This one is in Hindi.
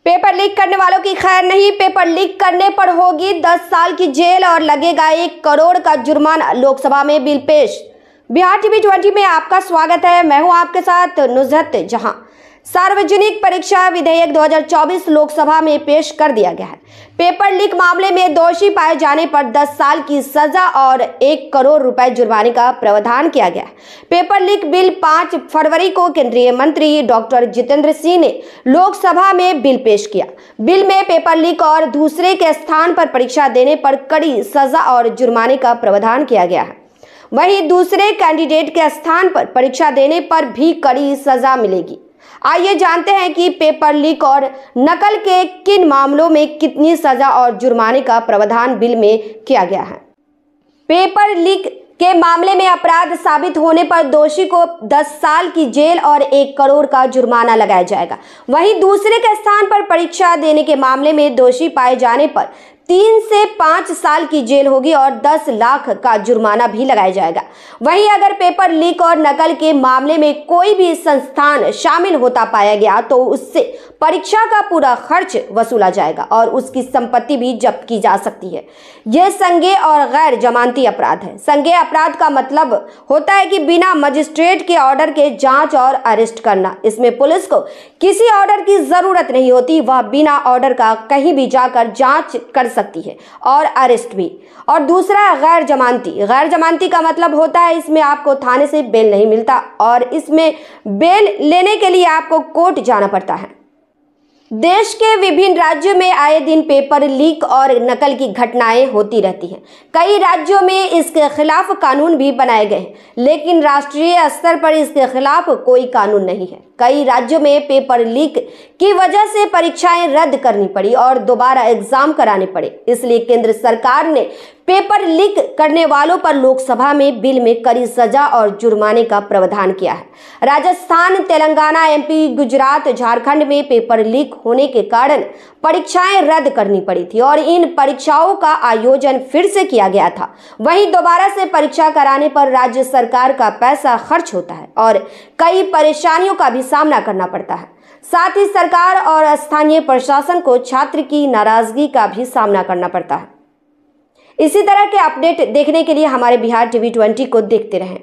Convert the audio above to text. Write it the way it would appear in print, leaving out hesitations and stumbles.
पेपर लीक करने वालों की खैर नहीं, पेपर लीक करने पर होगी 10 साल की जेल और लगेगा 1 करोड़ का जुर्माना। लोकसभा में बिल पेश। बिहार टीवी 20 में आपका स्वागत है। मैं हूं आपके साथ नुसरत जहां। सार्वजनिक परीक्षा विधेयक 2024 लोकसभा में पेश कर दिया गया है। पेपर लीक मामले में दोषी पाए जाने पर 10 साल की सजा और 1 करोड़ रुपए जुर्माने का प्रावधान किया गया है। पेपर लीक बिल 5 फरवरी को केंद्रीय मंत्री डॉक्टर जितेंद्र सिंह ने लोकसभा में बिल पेश किया। बिल में पेपर लीक और दूसरे के स्थान पर परीक्षा देने पर कड़ी सजा और जुर्माने का प्रावधान किया गया है। वहीं दूसरे कैंडिडेट के स्थान पर परीक्षा देने पर भी कड़ी सजा मिलेगी। आइए जानते हैं कि पेपर लीक और नकल के किन मामलों में कितनी सजा और जुर्माने का प्रावधान बिल में किया गया है। पेपर लीक के मामले में अपराध साबित होने पर दोषी को 10 साल की जेल और 1 करोड़ का जुर्माना लगाया जाएगा। वहीं दूसरे के स्थान पर परीक्षा देने के मामले में दोषी पाए जाने पर 3 से 5 साल की जेल होगी और 10 लाख का जुर्माना भी लगाया जाएगा। वहीं अगर पेपर लीक और नकल के मामले में कोई भी संस्थान शामिल होता पाया गया तो उससे परीक्षा का पूरा खर्च वसूला जाएगा और उसकी संपत्ति भी जब्त की जा सकती है। यह संज्ञेय और गैर जमानती अपराध है। संज्ञेय अपराध का मतलब होता है कि बिना मजिस्ट्रेट के ऑर्डर के जांच और अरेस्ट करना। इसमें पुलिस को किसी ऑर्डर की जरूरत नहीं होती, वह बिना ऑर्डर का कहीं भी जाकर जांच कर सकती है और अरेस्ट भी। और दूसरा गैर जमानती का मतलब होता है इसमें आपको थाने से बेल नहीं मिलता और इसमें बेल लेने के लिए आपको कोर्ट जाना पड़ता है। देश के विभिन्न राज्यों में आए दिन पेपर लीक और नकल की घटनाएं होती रहती हैं। कई राज्यों में इसके खिलाफ कानून भी बनाए गए हैं, लेकिन राष्ट्रीय स्तर पर इसके खिलाफ कोई कानून नहीं है। कई राज्यों में पेपर लीक की वजह से परीक्षाएं रद्द करनी पड़ी और दोबारा एग्जाम कराने पड़े। इसलिए केंद्र सरकार ने पेपर लीक करने वालों पर लोकसभा में बिल में कड़ी सजा और जुर्माने का प्रावधान किया है। राजस्थान, तेलंगाना, एमपी, गुजरात, झारखंड में पेपर लीक होने के कारण परीक्षाएं रद्द करनी पड़ी थी और इन परीक्षाओं का आयोजन फिर से किया गया था। वहीं दोबारा से परीक्षा कराने पर राज्य सरकार का पैसा खर्च होता है और कई परेशानियों का भी सामना करना पड़ता है। साथ ही सरकार और स्थानीय प्रशासन को छात्र की नाराजगी का भी सामना करना पड़ता है। इसी तरह के अपडेट देखने के लिए हमारे बिहार टीवी 20 को देखते रहें।